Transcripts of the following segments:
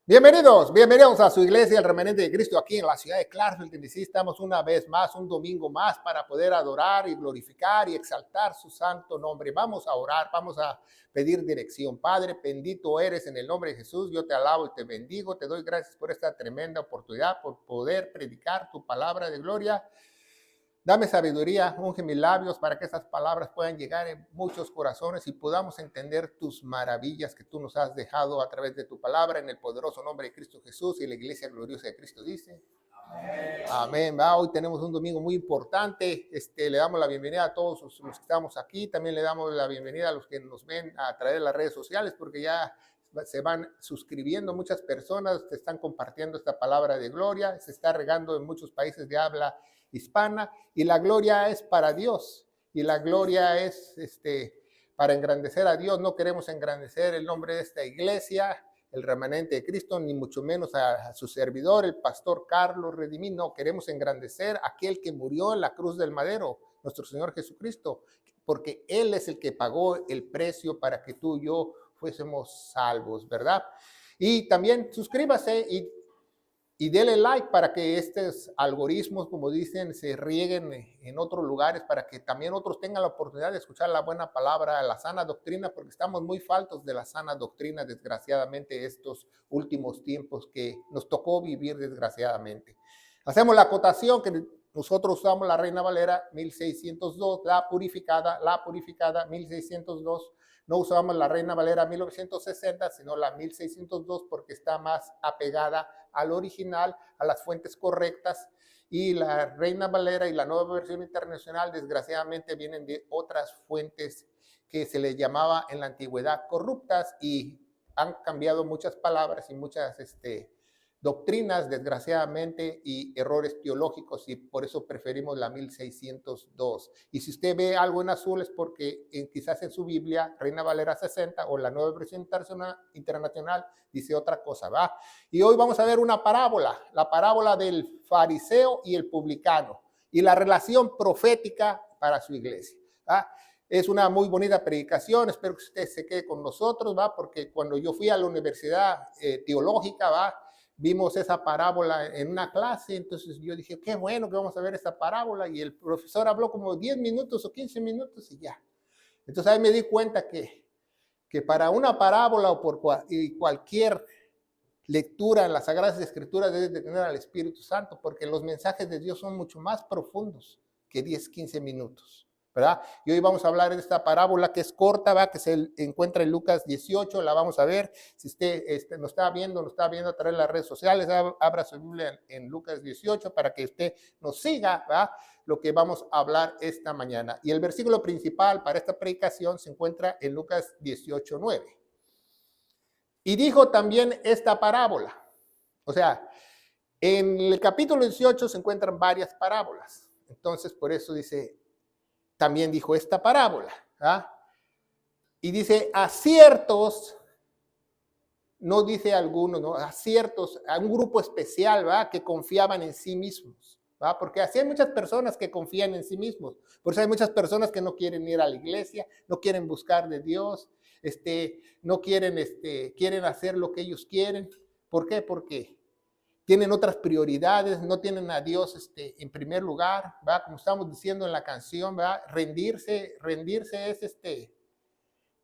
Bienvenidos a su iglesia, el Remanente de Cristo, aquí en la ciudad de Clarksville, Tennessee. Estamos una vez más, un domingo más, para poder adorar y glorificar y exaltar su santo nombre. Vamos a orar, vamos a pedir dirección. Padre, bendito eres en el nombre de Jesús. Yo te alabo y te bendigo. Te doy gracias por esta tremenda oportunidad, por poder predicar tu palabra de gloria. Dame sabiduría, unge mis labios para que estas palabras puedan llegar en muchos corazones y podamos entender tus maravillas que tú nos has dejado a través de tu palabra, en el poderoso nombre de Cristo Jesús. Y la iglesia gloriosa de Cristo dice: amén. Amén. Hoy tenemos un domingo muy importante. Le damos la bienvenida a todos los que estamos aquí. También le damos la bienvenida a los que nos ven a través de las redes sociales, porque ya se van suscribiendo muchas personas, te están compartiendo esta palabra de gloria. Se está regando en muchos países de habla hispana, y la gloria es para Dios, y la gloria es para engrandecer a Dios. No queremos engrandecer el nombre de esta iglesia, el Remanente de Cristo, ni mucho menos a su servidor, el pastor Carlos Redimí. No, queremos engrandecer a aquel que murió en la cruz del madero, nuestro Señor Jesucristo, porque Él es el que pagó el precio para que tú y yo fuésemos salvos, ¿verdad? Y también suscríbase y dele like para que estos algoritmos, como dicen, se rieguen en otros lugares, para que también otros tengan la oportunidad de escuchar la buena palabra, la sana doctrina, porque estamos muy faltos de la sana doctrina, desgraciadamente, estos últimos tiempos que nos tocó vivir, desgraciadamente. Hacemos la acotación que nosotros usamos la Reina Valera 1602, la purificada 1602. No usamos la Reina Valera 1960, sino la 1602, porque está más apegada al original, a las fuentes correctas. Y la Reina Valera y la nueva versión internacional, desgraciadamente, vienen de otras fuentes que se les llamaba en la antigüedad corruptas, y han cambiado muchas palabras y muchas doctrinas, desgraciadamente, y errores teológicos, y por eso preferimos la 1602. Y si usted ve algo en azul es porque quizás en su Biblia, Reina Valera 60 o la nueva versión internacional, dice otra cosa, ¿va? Y hoy vamos a ver una parábola, la parábola del fariseo y el publicano, y la relación profética para su iglesia, ¿va? Es una muy bonita predicación, espero que usted se quede con nosotros, ¿va? Porque cuando yo fui a la universidad teológica, ¿va?, vimos esa parábola en una clase. Entonces yo dije, qué bueno que vamos a ver esta parábola, y el profesor habló como 10 minutos o 15 minutos y ya. Entonces ahí me di cuenta que para una parábola o por cualquier lectura en las Sagradas Escrituras debes de tener al Espíritu Santo, porque los mensajes de Dios son mucho más profundos que 10, 15 minutos, ¿verdad? Y hoy vamos a hablar de esta parábola que es corta, ¿va?, que se encuentra en Lucas 18, la vamos a ver. Si usted nos está viendo a través de las redes sociales, abra su Biblia en Lucas 18 para que usted nos siga, ¿va?, lo que vamos a hablar esta mañana. Y el versículo principal para esta predicación se encuentra en Lucas 18, 9. Y dijo también esta parábola. O sea, en el capítulo 18 se encuentran varias parábolas. Entonces, por eso dice, también dijo esta parábola. ¿Ah? Y dice, a ciertos, no dice algunos, ¿no?, a ciertos, a un grupo especial, ¿va?, que confiaban en sí mismos, ¿va? Porque así hay muchas personas que confían en sí mismos. Por eso hay muchas personas que no quieren ir a la iglesia, no quieren buscar de Dios, no quieren, quieren hacer lo que ellos quieren. ¿Por qué? Porque tienen otras prioridades, no tienen a Dios en primer lugar, ¿va? Como estamos diciendo en la canción, ¿va? Rendirse es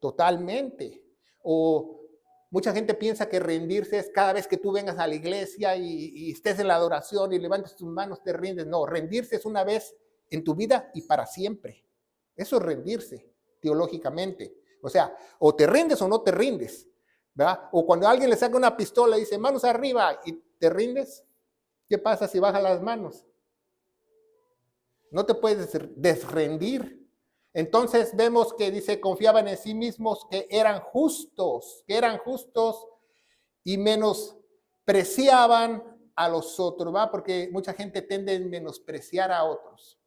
totalmente. O mucha gente piensa que rendirse es cada vez que tú vengas a la iglesia y estés en la adoración y levantes tus manos, te rindes. No, rendirse es una vez en tu vida y para siempre. Eso es rendirse teológicamente. O sea, o te rindes o no te rindes, ¿verdad? O cuando alguien le saca una pistola y dice, manos arriba, y te rindes, ¿qué pasa si bajas las manos? No te puedes desrendir. Entonces vemos que dice, confiaban en sí mismos, que eran justos y menospreciaban a los otros, ¿va? Porque mucha gente tiende a menospreciar a otros,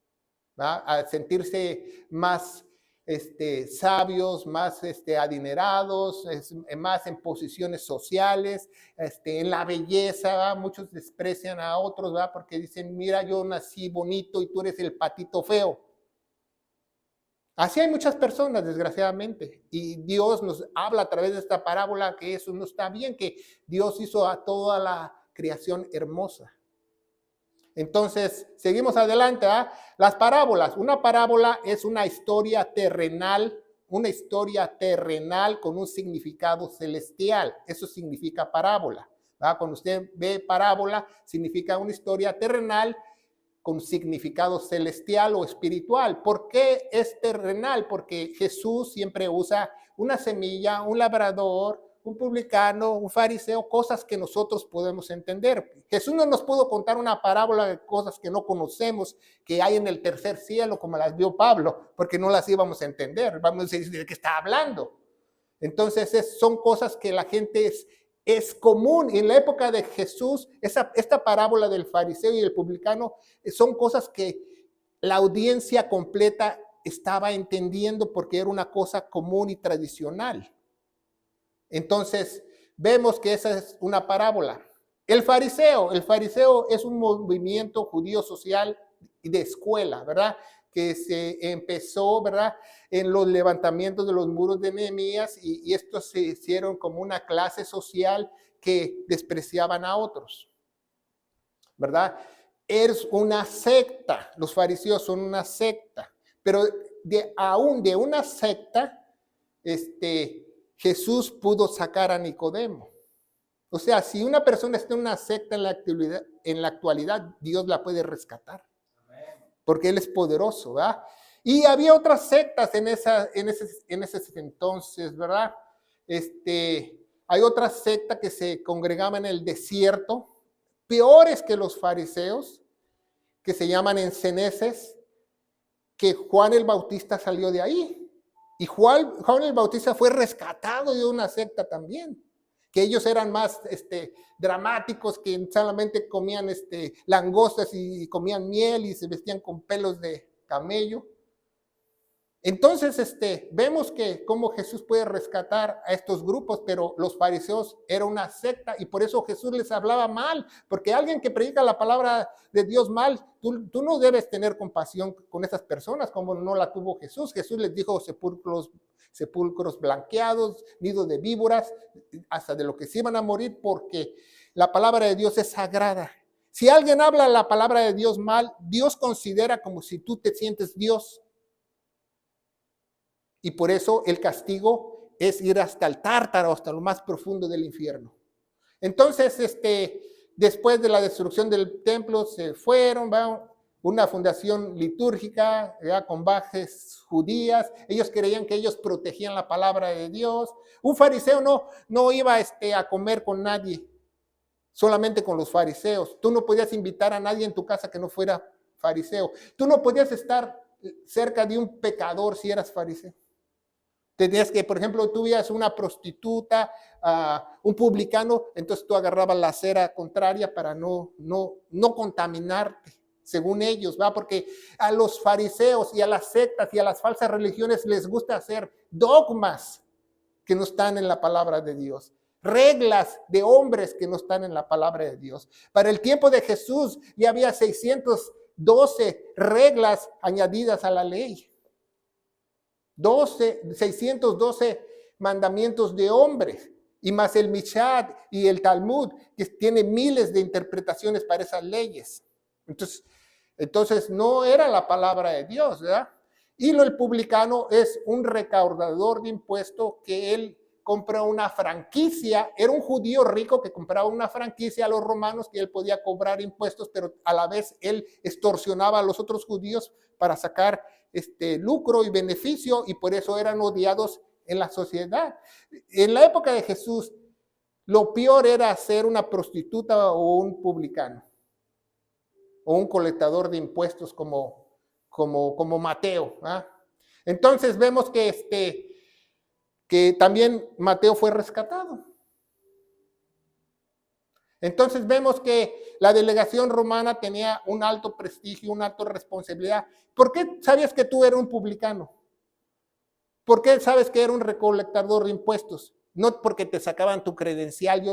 ¿va? A sentirse más sabios, más adinerados, más en posiciones sociales, en la belleza, ¿va? Muchos desprecian a otros, ¿va? Porque dicen, mira, yo nací bonito y tú eres el patito feo. Así hay muchas personas, desgraciadamente, y Dios nos habla a través de esta parábola que eso no está bien, que Dios hizo a toda la creación hermosa. Entonces, seguimos adelante. ¿Ah? Las parábolas. Una parábola es una historia terrenal con un significado celestial. Eso significa parábola. ¿Ah? Cuando usted ve parábola, significa una historia terrenal con significado celestial o espiritual. ¿Por qué es terrenal? Porque Jesús siempre usa una semilla, un labrador, un publicano, un fariseo, cosas que nosotros podemos entender. Jesús no nos pudo contar una parábola de cosas que no conocemos, que hay en el tercer cielo, como las vio Pablo, porque no las íbamos a entender. Vamos a decir, ¿de qué está hablando? Entonces, son cosas que la gente es común. En la época de Jesús, esta parábola del fariseo y el publicano son cosas que la audiencia completa estaba entendiendo porque era una cosa común y tradicional. Entonces, vemos que esa es una parábola. El fariseo es un movimiento judío social y de escuela, ¿verdad? Que se empezó, ¿verdad? En los levantamientos de los muros de Nehemías y estos se hicieron como una clase social que despreciaban a otros, ¿verdad? Es una secta, los fariseos son una secta, pero aún de una secta, Jesús pudo sacar a Nicodemo. O sea, si una persona está en una secta en la actualidad, Dios la puede rescatar. Porque Él es poderoso, ¿verdad? Y había otras sectas en ese entonces, ¿verdad? Hay otras sectas que se congregaban en el desierto, peores que los fariseos, que se llaman enceneses, que Juan el Bautista salió de ahí. Y Juan el Bautista fue rescatado de una secta también, que ellos eran más dramáticos, que solamente comían langostas y comían miel y se vestían con pelos de camello. Entonces, vemos que cómo Jesús puede rescatar a estos grupos, pero los fariseos era una secta y por eso Jesús les hablaba mal, porque alguien que predica la palabra de Dios mal, tú no debes tener compasión con esas personas como no la tuvo Jesús. Jesús les dijo sepulcros blanqueados, nido de víboras, hasta de lo que se iban a morir, porque la palabra de Dios es sagrada. Si alguien habla la palabra de Dios mal, Dios considera como si tú te sientes Dios. Y por eso el castigo es ir hasta el tártaro, hasta lo más profundo del infierno. Entonces, después de la destrucción del templo, se fueron, una fundación litúrgica, con bases judías. Ellos creían que ellos protegían la palabra de Dios. Un fariseo no iba a comer con nadie, solamente con los fariseos. Tú no podías invitar a nadie en tu casa que no fuera fariseo. Tú no podías estar cerca de un pecador si eras fariseo. Tenías que, por ejemplo, tú veías una prostituta, un publicano, entonces tú agarrabas la acera contraria para no contaminarte, según ellos, ¿va? Porque a los fariseos y a las sectas y a las falsas religiones les gusta hacer dogmas que no están en la palabra de Dios, reglas de hombres que no están en la palabra de Dios. Para el tiempo de Jesús ya había 612 reglas añadidas a la ley. 612 mandamientos de hombres, y más el Mishat y el Talmud, que tiene miles de interpretaciones para esas leyes. Entonces no era la palabra de Dios, ¿verdad? Y el publicano es un recaudador de impuestos que él compra una franquicia. Era un judío rico que compraba una franquicia a los romanos, que él podía cobrar impuestos, pero a la vez él extorsionaba a los otros judíos para sacar lucro y beneficio, y por eso eran odiados en la sociedad. En la época de Jesús, lo peor era ser una prostituta o un publicano o un colectador de impuestos como Mateo. ¿Ah? Entonces vemos que también Mateo fue rescatado. Entonces vemos que la delegación romana tenía un alto prestigio, una alta responsabilidad. ¿Por qué sabías que tú eras un publicano? ¿Por qué sabes que era un recolectador de impuestos? No porque te sacaban tu credencial,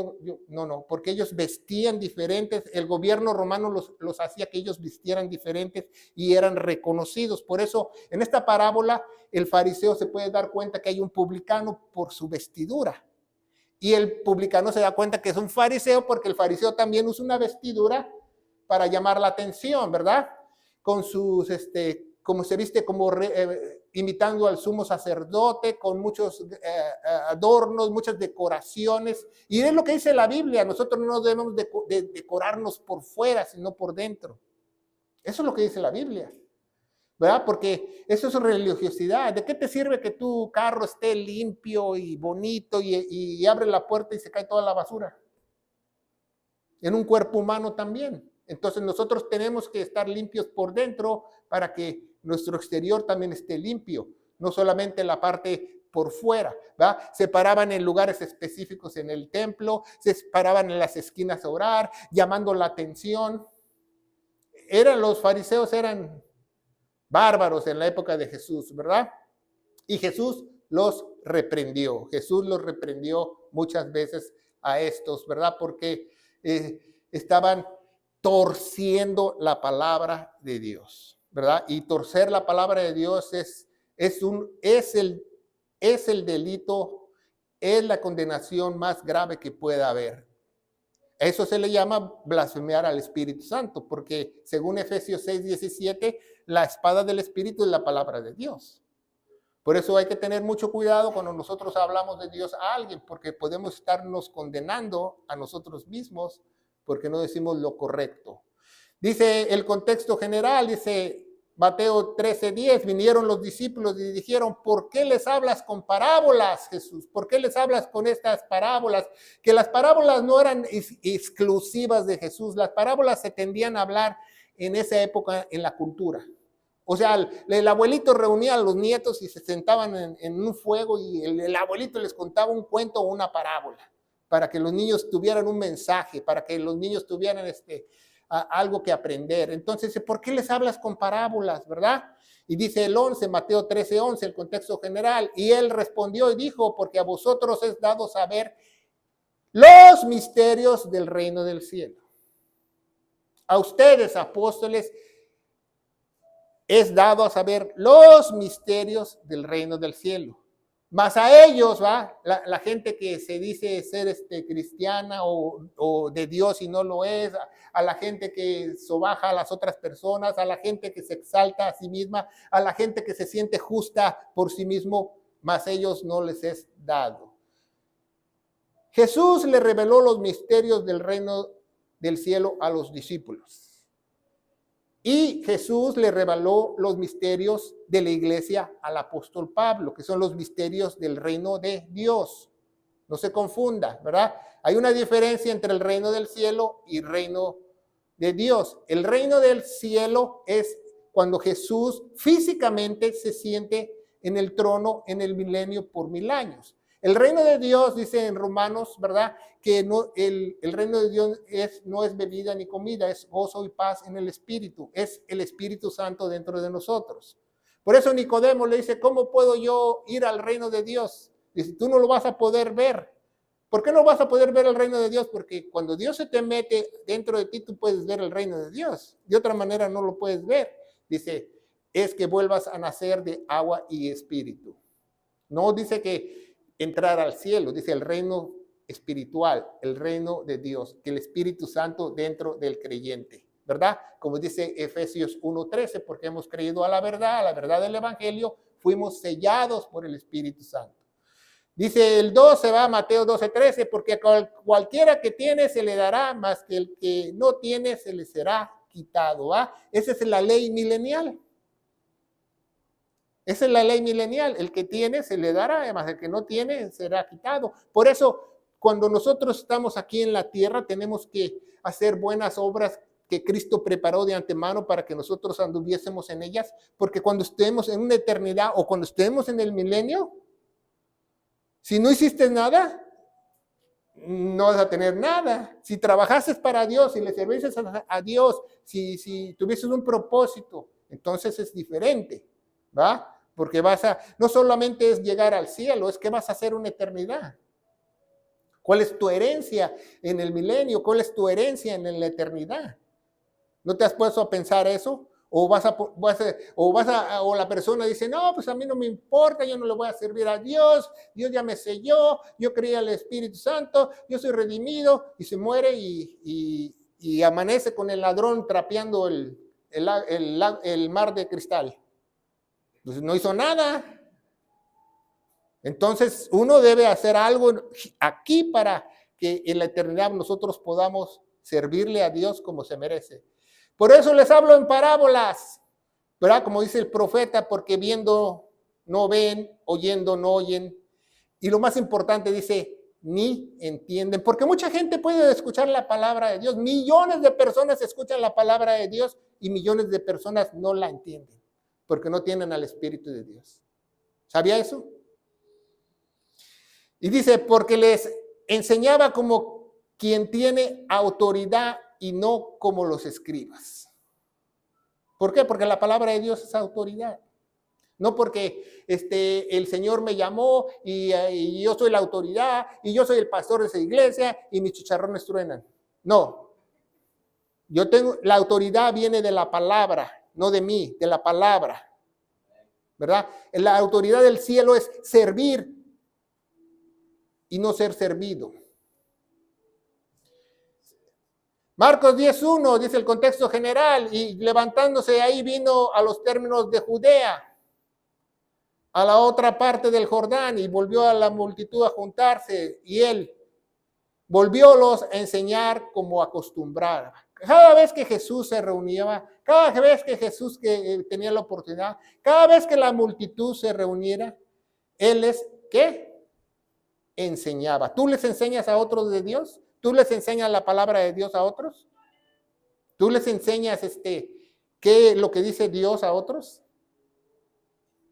no, porque ellos vestían diferentes, el gobierno romano los hacía que ellos vistieran diferentes y eran reconocidos. Por eso, en esta parábola, el fariseo se puede dar cuenta que hay un publicano por su vestidura. Y el publicano se da cuenta que es un fariseo porque el fariseo también usa una vestidura para llamar la atención, ¿verdad? Con sus, como se viste como imitando al sumo sacerdote, con muchos adornos, muchas decoraciones. Y es lo que dice la Biblia, nosotros no debemos de decorarnos por fuera, sino por dentro. Eso es lo que dice la Biblia, ¿verdad? Porque eso es religiosidad. ¿De qué te sirve que tu carro esté limpio y bonito y abre la puerta y se cae toda la basura? En un cuerpo humano también. Entonces nosotros tenemos que estar limpios por dentro para que nuestro exterior también esté limpio, no solamente la parte por fuera, ¿verdad? Se paraban en lugares específicos en el templo, se paraban en las esquinas a orar, llamando la atención. Los fariseos eran bárbaros en la época de Jesús, ¿verdad? Y Jesús los reprendió. Jesús los reprendió muchas veces a estos, ¿verdad? Porque estaban torciendo la palabra de Dios, ¿verdad? Y torcer la palabra de Dios es el delito, es la condenación más grave que pueda haber. Eso se le llama blasfemiar al Espíritu Santo, porque según Efesios 6:17, la espada del Espíritu es la palabra de Dios. Por eso hay que tener mucho cuidado cuando nosotros hablamos de Dios a alguien, porque podemos estarnos condenando a nosotros mismos porque no decimos lo correcto. Dice el contexto general, dice Mateo 13:10, vinieron los discípulos y dijeron, ¿por qué les hablas con parábolas, Jesús? ¿Por qué les hablas con estas parábolas? Que las parábolas no eran exclusivas de Jesús, las parábolas se tendían a hablar en esa época en la cultura. O sea, el abuelito reunía a los nietos y se sentaban en un fuego y el abuelito les contaba un cuento o una parábola para que los niños tuvieran un mensaje, para que los niños tuvieran algo que aprender. Entonces, ¿por qué les hablas con parábolas, verdad? Y dice el 11, Mateo 13:11, el contexto general. Y él respondió y dijo, porque a vosotros es dado saber los misterios del reino del cielo. A ustedes, apóstoles, es dado a saber los misterios del reino del cielo. Más a ellos, ¿va? La gente que se dice ser cristiana o de Dios y no lo es, a la gente que sobaja a las otras personas, a la gente que se exalta a sí misma, a la gente que se siente justa por sí mismo, más a ellos no les es dado. Jesús le reveló los misterios del reino del cielo a los discípulos. Y Jesús le reveló los misterios de la iglesia al apóstol Pablo, que son los misterios del reino de Dios. No se confunda, ¿verdad? Hay una diferencia entre el reino del cielo y el reino de Dios. El reino del cielo es cuando Jesús físicamente se siente en el trono en el milenio por 1000 años. El reino de Dios, dice en Romanos, ¿verdad? Que no, el reino de Dios no es bebida ni comida, es gozo y paz en el Espíritu. Es el Espíritu Santo dentro de nosotros. Por eso Nicodemo le dice, ¿cómo puedo yo ir al reino de Dios? Dice, tú no lo vas a poder ver. ¿Por qué no vas a poder ver el reino de Dios? Porque cuando Dios se te mete dentro de ti, tú puedes ver el reino de Dios. De otra manera no lo puedes ver. Dice, es que vuelvas a nacer de agua y espíritu. No dice que entrar al cielo, dice el reino espiritual, el reino de Dios, que el Espíritu Santo dentro del creyente, ¿verdad? Como dice Efesios 1:13, porque hemos creído a la verdad del Evangelio, fuimos sellados por el Espíritu Santo. Dice el 12, va Mateo 12:13, porque cualquiera que tiene se le dará, más que el que no tiene se le será quitado, ¿va? Esa es la ley milenial. Esa es la ley milenial. El que tiene se le dará, además el que no tiene será quitado. Por eso, cuando nosotros estamos aquí en la tierra, tenemos que hacer buenas obras que Cristo preparó de antemano para que nosotros anduviésemos en ellas, porque cuando estemos en una eternidad o cuando estemos en el milenio, si no hiciste nada, no vas a tener nada. Si trabajases para Dios, si le sirvieses a Dios, si tuvieses un propósito, entonces es diferente, ¿va? Porque no solamente es llegar al cielo, es que vas a hacer una eternidad. ¿Cuál es tu herencia en el milenio? ¿Cuál es tu herencia en la eternidad? ¿No te has puesto a pensar eso? O la persona dice, no, pues a mí no me importa, yo no le voy a servir a Dios, Dios ya me selló, yo creí al Espíritu Santo, yo soy redimido, y se muere y amanece con el ladrón trapeando el mar de cristal. Pues no hizo nada. Entonces uno debe hacer algo aquí para que en la eternidad nosotros podamos servirle a Dios como se merece. Por eso les hablo en parábolas, ¿verdad? Como dice el profeta, porque viendo no ven, oyendo no oyen. Y lo más importante dice, ni entienden. Porque mucha gente puede escuchar la palabra de Dios. Millones de personas escuchan la palabra de Dios y millones de personas no la entienden. Porque no tienen al Espíritu de Dios. ¿Sabía eso? Y dice, porque les enseñaba como quien tiene autoridad y no como los escribas. ¿Por qué? Porque la palabra de Dios es autoridad. No porque el Señor me llamó y yo soy la autoridad y yo soy el pastor de esa iglesia y mis chicharrones truenan. No. La autoridad viene de la palabra, no de mí, de la palabra. ¿Verdad? La autoridad del cielo es servir y no ser servido. Marcos 10:1 dice el contexto general, y levantándose ahí vino a los términos de Judea, a la otra parte del Jordán, y volvió a la multitud a juntarse, y él volviólos a enseñar como acostumbraba. Cada vez que Jesús se reunía, cada vez que Jesús tenía la oportunidad, cada vez que la multitud se reuniera, él les, ¿qué? Enseñaba. ¿Tú les enseñas a otros de Dios? ¿Tú les enseñas la palabra de Dios a otros? ¿Tú les enseñas qué lo que dice Dios a otros?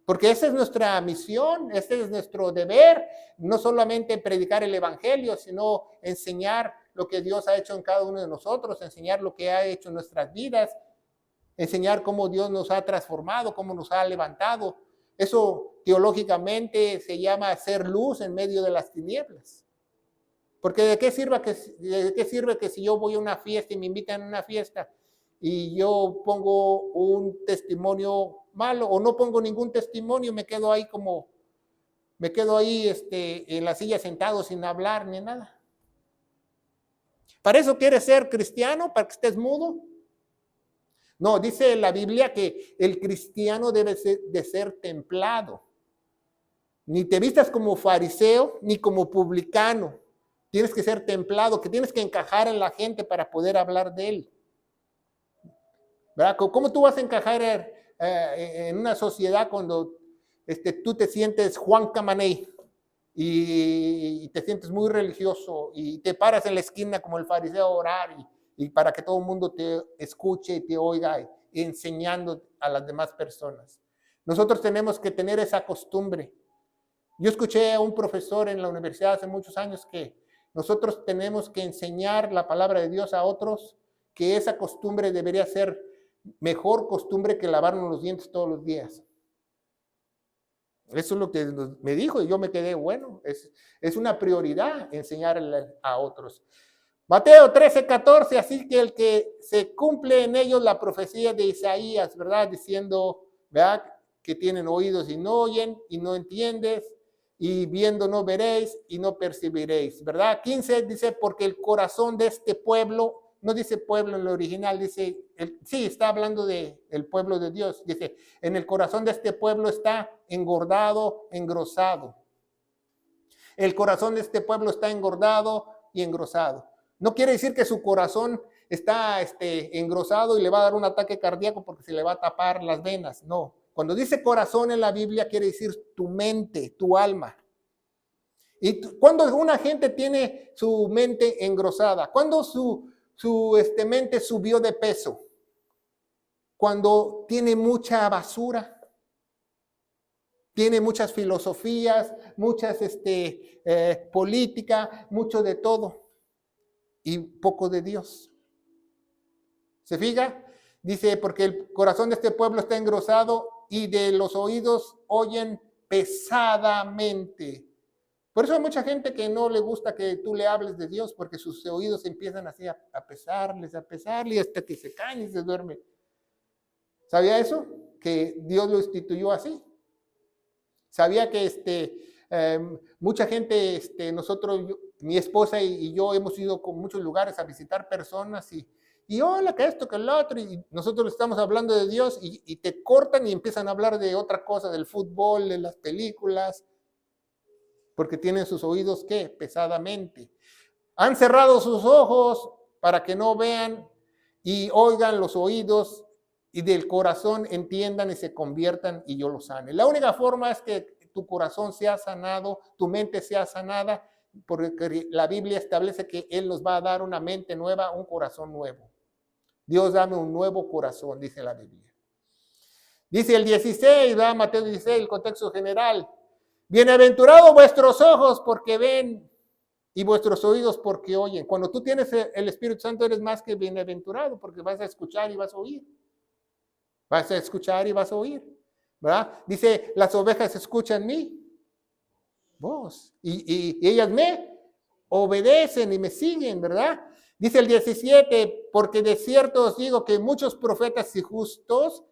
Porque esa es nuestra misión, ese es nuestro deber, no solamente predicar el evangelio, sino enseñar lo que Dios ha hecho en cada uno de nosotros, enseñar lo que ha hecho en nuestras vidas, enseñar cómo Dios nos ha transformado, cómo nos ha levantado. Eso teológicamente se llama ser luz en medio de las tinieblas. Porque ¿de qué sirve que si yo voy a una fiesta y me invitan a una fiesta y yo pongo un testimonio malo o no pongo ningún testimonio, me quedo ahí en la silla sentado sin hablar ni nada? ¿Para eso quieres ser cristiano? ¿Para que estés mudo? No, dice la Biblia que el cristiano debe de ser templado. Ni te vistas como fariseo ni como publicano. Tienes que ser templado, que tienes que encajar en la gente para poder hablar de él. ¿Verdad? ¿Cómo tú vas a encajar en una sociedad cuando tú te sientes Juan Camaney y te sientes muy religioso y te paras en la esquina como el fariseo a orar y para que todo el mundo te escuche y te oiga enseñando a las demás personas? Nosotros tenemos que tener esa costumbre. Yo escuché a un profesor en la universidad hace muchos años que nosotros tenemos que enseñar la palabra de Dios a otros, que esa costumbre debería ser mejor costumbre que lavarnos los dientes todos los días. Eso es lo que me dijo y yo me quedé, bueno, es una prioridad enseñarle a otros. Mateo 13:14, así que el que se cumple en ellos la profecía de Isaías, ¿verdad? Diciendo, ¿verdad? Que tienen oídos y no oyen y no entiendes, y viendo no veréis y no percibiréis, ¿verdad? 15 dice, porque el corazón de este pueblo, no dice pueblo en el original, dice, sí, está hablando del pueblo de Dios, dice, en el corazón de este pueblo está engordado, engrosado. El corazón de este pueblo está engordado y engrosado. No quiere decir que su corazón está engrosado y le va a dar un ataque cardíaco porque se le va a tapar las venas, no. Cuando dice corazón en la Biblia quiere decir tu mente, tu alma. Y cuando una gente tiene su mente engrosada, cuando su mente subió de peso, cuando tiene mucha basura, tiene muchas filosofías, muchas política, mucho de todo y poco de Dios. ¿Se fija? Dice, porque el corazón de este pueblo está engrosado y de los oídos oyen pesadamente. Por eso hay mucha gente que no le gusta que tú le hables de Dios, porque sus oídos empiezan así a pesarles, hasta que se caen y se duermen. ¿Sabía eso? Que Dios lo instituyó así. Sabía que mucha gente, mi esposa y yo hemos ido con muchos lugares a visitar personas y hola, que esto, que el otro, y nosotros estamos hablando de Dios y te cortan y empiezan a hablar de otra cosa, del fútbol, de las películas, porque tienen sus oídos, ¿qué? Pesadamente. Han cerrado sus ojos para que no vean y oigan los oídos y del corazón entiendan y se conviertan y yo los sane. La única forma es que tu corazón sea sanado, tu mente sea sanada, porque la Biblia establece que Él nos va a dar una mente nueva, un corazón nuevo. Dios dame un nuevo corazón, dice la Biblia. Dice el 16, ¿verdad? Mateo 16, el contexto general. Bienaventurados vuestros ojos porque ven y vuestros oídos porque oyen. Cuando tú tienes el Espíritu Santo eres más que bienaventurado porque vas a escuchar y vas a oír. Vas a escuchar y vas a oír, ¿verdad? Dice, las ovejas escuchan mi voz y ellas me obedecen y me siguen, ¿verdad? Dice el 17, porque de cierto os digo que muchos profetas y justos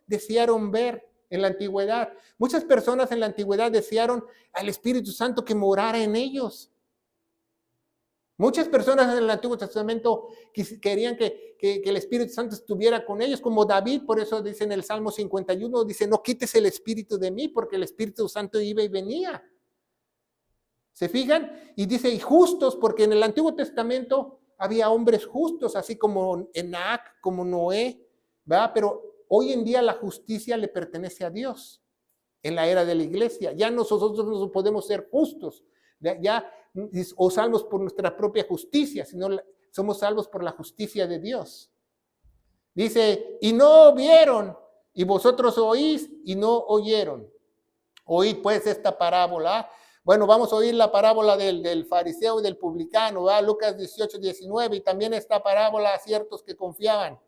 desearon ver en la antigüedad. Muchas personas en la antigüedad desearon al Espíritu Santo que morara en ellos. Muchas personas en el Antiguo Testamento querían que el Espíritu Santo estuviera con ellos, como David, por eso dice en el Salmo 51, dice, no quites el Espíritu de mí, porque el Espíritu Santo iba y venía. ¿Se fijan? Y dice, y justos, porque en el Antiguo Testamento había hombres justos, así como Enac, como Noé, ¿verdad? Pero hoy en día la justicia le pertenece a Dios, en la era de la iglesia. Ya nosotros no podemos ser justos, ya o salvos por nuestra propia justicia, sino somos salvos por la justicia de Dios. Dice, y no vieron, y vosotros oís y no oyeron. Oíd pues esta parábola. Bueno, vamos a oír la parábola del fariseo y del publicano, ¿verdad? Lucas 18, 19, y también esta parábola a ciertos que confiaban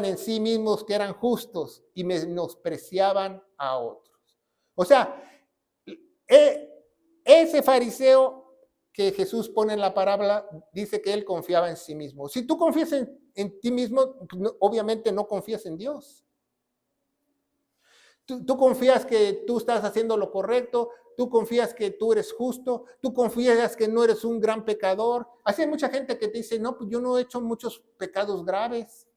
en sí mismos, que eran justos y menospreciaban a otros. O sea, ese fariseo que Jesús pone en la parábola dice que él confiaba en sí mismo. Si tú confías en ti mismo, obviamente no confías en Dios. Tú confías que tú estás haciendo lo correcto, tú confías que tú eres justo, tú confías que no eres un gran pecador. Así hay mucha gente que te dice, no, pues yo no he hecho muchos pecados graves.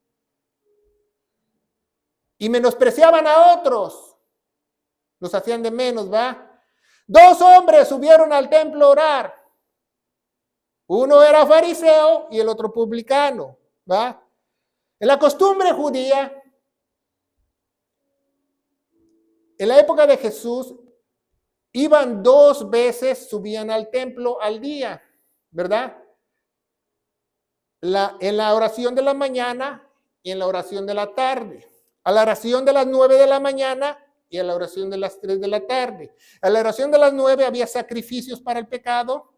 Y menospreciaban a otros, los hacían de menos, ¿va? 2 hombres subieron al templo a orar. Uno era fariseo y el otro publicano, ¿va? En la costumbre judía, en la época de Jesús, iban 2 veces, subían al templo al día, ¿verdad? En la oración de la mañana y en la oración de la tarde. A la oración de las 9 de la mañana y a la oración de las 3 de la tarde. A la oración de las 9 había sacrificios para el pecado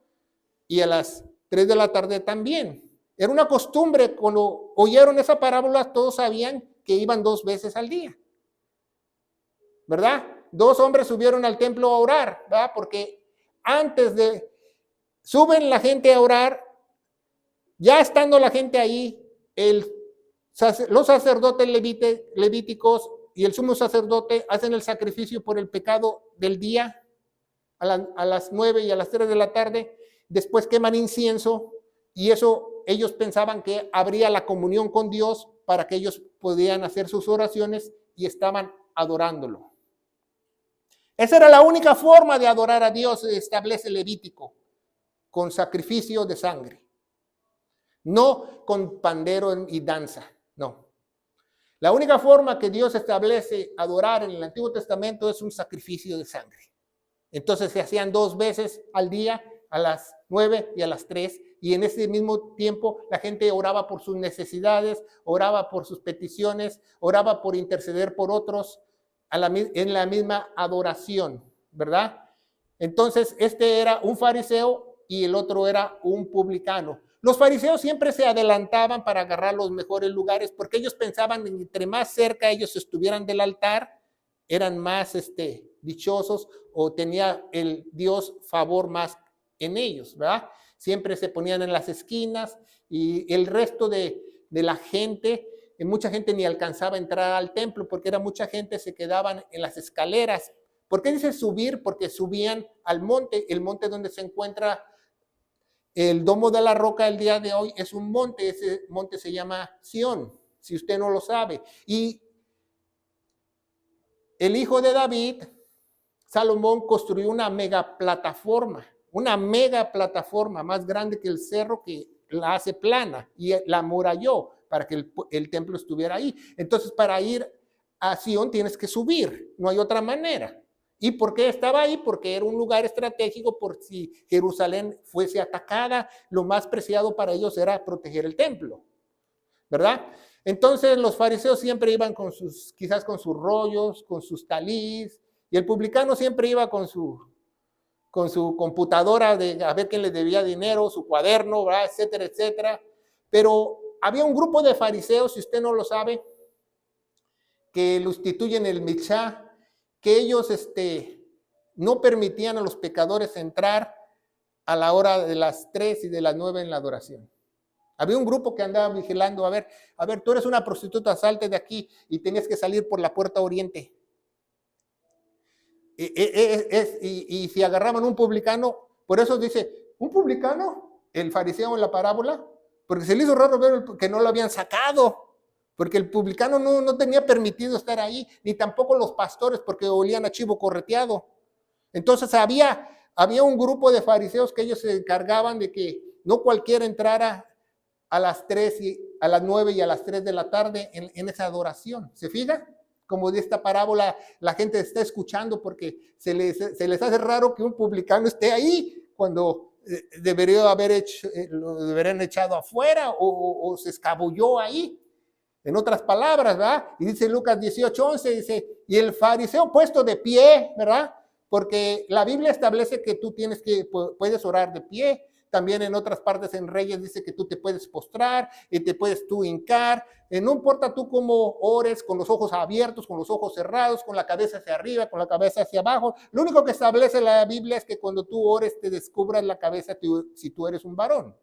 y a las 3 de la tarde también. Era una costumbre, cuando oyeron esa parábola, todos sabían que iban 2 veces al día, ¿verdad? 2 hombres subieron al templo a orar, ¿verdad? Porque antes de suben la gente a orar, ya estando la gente ahí, los sacerdotes levíticos y el sumo sacerdote hacen el sacrificio por el pecado del día a las 9 y a las 3 de la tarde. Después queman incienso y eso ellos pensaban que habría la comunión con Dios para que ellos podían hacer sus oraciones y estaban adorándolo. Esa era la única forma de adorar a Dios, establece Levítico, con sacrificio de sangre. No con pandero y danza, no. La única forma que Dios establece adorar en el Antiguo Testamento es un sacrificio de sangre. Entonces se hacían 2 veces al día, a las 9 y a las 3, y en ese mismo tiempo la gente oraba por sus necesidades, oraba por sus peticiones, oraba por interceder por otros en la misma adoración, ¿verdad? Entonces este era un fariseo y el otro era un publicano. Los fariseos siempre se adelantaban para agarrar los mejores lugares porque ellos pensaban que entre más cerca ellos estuvieran del altar, eran más dichosos o tenía el Dios favor más en ellos, ¿verdad? Siempre se ponían en las esquinas y el resto de la gente, mucha gente ni alcanzaba a entrar al templo porque era mucha gente, se quedaban en las escaleras. ¿Por qué dice subir? Porque subían al monte, el monte donde se encuentra el Domo de la Roca el día de hoy es un monte, ese monte se llama Sión, si usted no lo sabe. Y el hijo de David, Salomón, construyó una mega plataforma más grande que el cerro, que la hace plana y la amuralló para que el templo estuviera ahí. Entonces, para ir a Sión tienes que subir, no hay otra manera. ¿Y por qué estaba ahí? Porque era un lugar estratégico por si Jerusalén fuese atacada. Lo más preciado para ellos era proteger el templo, ¿verdad? Entonces los fariseos siempre iban quizás con sus rollos, con sus talís, y el publicano siempre iba con su computadora a ver quién le debía dinero, su cuaderno, ¿verdad? Etcétera, etcétera. Pero había un grupo de fariseos, si usted no lo sabe, que lo instituyen el Michá, que ellos no permitían a los pecadores entrar a la hora de las 3 y de las 9 en la adoración. Había un grupo que andaba vigilando, a ver, tú eres una prostituta, salte de aquí, y tenías que salir por la puerta oriente. Y si agarraban un publicano, por eso dice, ¿un publicano? El fariseo en la parábola, porque se le hizo raro ver que no lo habían sacado, porque el publicano no tenía permitido estar ahí, ni tampoco los pastores, porque olían a chivo correteado. Entonces había un grupo de fariseos que ellos se encargaban de que no cualquiera entrara a las 3 y a las 9 y a las 3 de la tarde en esa adoración. ¿Se fija? Como de esta parábola la gente está escuchando porque se les hace raro que un publicano esté ahí cuando lo deberían echado afuera o se escabulló ahí. En otras palabras, ¿verdad? Y dice Lucas 18:11, dice, y el fariseo puesto de pie, ¿verdad? Porque la Biblia establece que tú puedes orar de pie. También en otras partes en Reyes dice que tú te puedes postrar y te puedes tú hincar. No importa tú cómo ores, con los ojos abiertos, con los ojos cerrados, con la cabeza hacia arriba, con la cabeza hacia abajo. Lo único que establece la Biblia es que cuando tú ores te descubras la cabeza si tú eres un varón,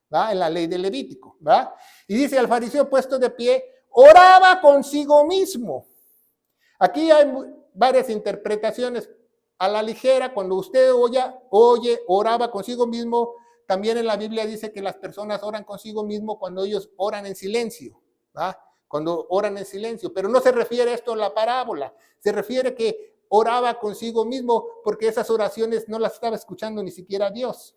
¿verdad? En la ley de Levítico, ¿verdad? Y dice, al fariseo puesto de pie, oraba consigo mismo. Aquí hay varias interpretaciones a la ligera. Cuando usted oye, oraba consigo mismo, también en la Biblia dice que las personas oran consigo mismo cuando ellos oran en silencio, ¿verdad? Cuando oran en silencio, pero no se refiere a esto en la parábola, se refiere que oraba consigo mismo porque esas oraciones no las estaba escuchando ni siquiera Dios.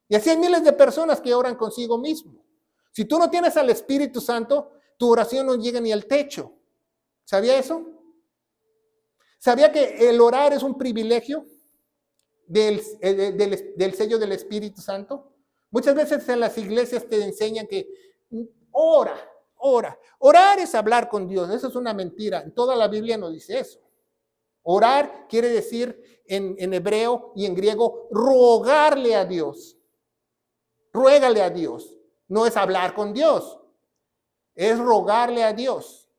Y así hay miles de personas que oran consigo mismo. Si tú no tienes al Espíritu Santo, tu oración no llega ni al techo. ¿Sabía eso? ¿Sabía que el orar es un privilegio del sello del Espíritu Santo? Muchas veces en las iglesias te enseñan que ora. Orar es hablar con Dios. Eso es una mentira. En toda la Biblia no dice eso. Orar quiere decir en hebreo y en griego rogarle a Dios. Ruégale a Dios. No es hablar con Dios. Es rogarle a Dios.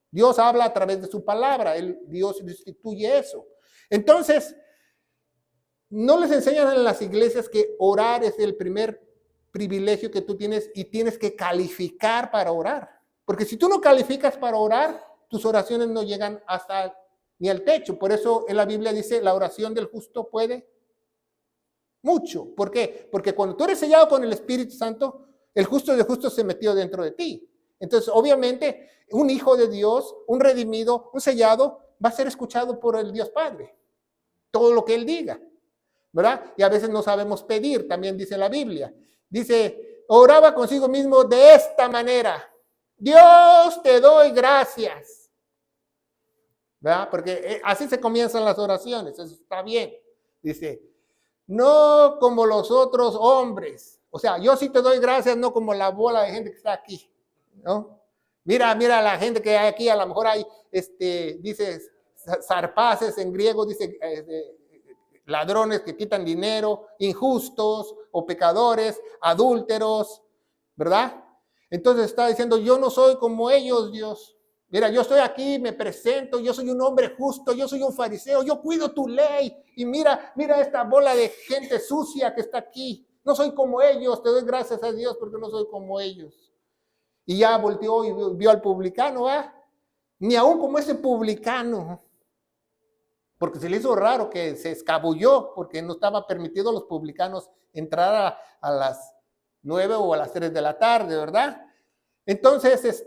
Dios habla a través de su palabra. Dios instituye eso. Entonces, no les enseñan en las iglesias que orar es el primer privilegio que tú tienes y tienes que calificar para orar. Porque si tú no calificas para orar, tus oraciones no llegan hasta ni al techo. Por eso en la Biblia dice, la oración del justo puede mucho. ¿Por qué? Porque cuando tú eres sellado con el Espíritu Santo, el justo de justo se metió dentro de ti. Entonces, obviamente, un hijo de Dios, un redimido, un sellado, va a ser escuchado por el Dios Padre. Todo lo que Él diga, ¿verdad? Y a veces no sabemos pedir, también dice la Biblia. Dice, oraba consigo mismo de esta manera. Dios, te doy gracias. ¿Verdad? Porque así se comienzan las oraciones, eso está bien. Dice, no como los otros hombres. O sea, yo sí te doy gracias, no como la bola de gente que está aquí, ¿no? Mira la gente que hay aquí, a lo mejor hay, dice, zarpaces en griego, dice, ladrones que quitan dinero, injustos o pecadores, adúlteros, ¿verdad? Entonces está diciendo, yo no soy como ellos, Dios. Mira, yo estoy aquí, me presento, yo soy un hombre justo, yo soy un fariseo, yo cuido tu ley. Y mira esta bola de gente sucia que está aquí. No soy como ellos, te doy gracias a Dios porque no soy como ellos. Y ya volteó y vio al publicano, ni aún como ese publicano. Porque se le hizo raro que se escabulló, porque no estaba permitido a los publicanos entrar a las 9 o a las 3 de la tarde, ¿verdad? Entonces,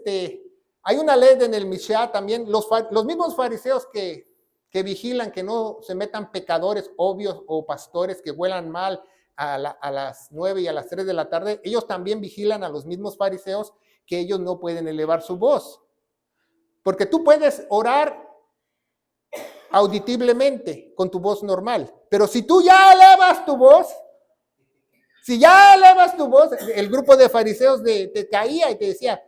hay una ley en el Mishnah también, los mismos fariseos que vigilan que no se metan pecadores obvios o pastores que huelan mal a las 9 y a las 3 de la tarde, ellos también vigilan a los mismos fariseos que ellos no pueden elevar su voz. Porque tú puedes orar auditiblemente con tu voz normal, pero si tú ya elevas tu voz, el grupo de fariseos te caía y te decía,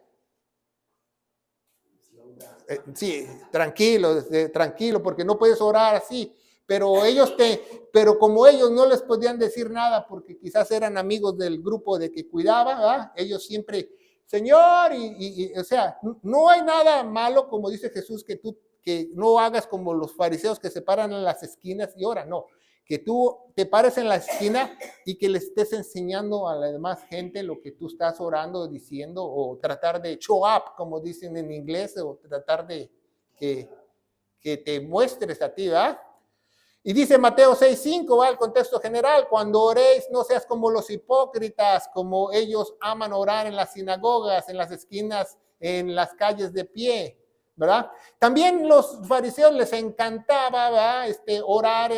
sí, tranquilo, porque no puedes orar así. Pero como ellos no les podían decir nada, porque quizás eran amigos del grupo de que cuidaba, ¿verdad? Ellos siempre, Señor, o sea, no hay nada malo, como dice Jesús, que no hagas como los fariseos que se paran en las esquinas y oran, no. Que tú te pares en la esquina y que le estés enseñando a la demás gente lo que tú estás orando, diciendo, o tratar de show up, como dicen en inglés, o tratar de que te muestres a ti, ¿verdad? Y dice Mateo 6:5, va el contexto general, cuando oréis no seas como los hipócritas, como ellos aman orar en las sinagogas, en las esquinas, en las calles de pie, ¿verdad? También los fariseos les encantaba, ¿verdad? Orar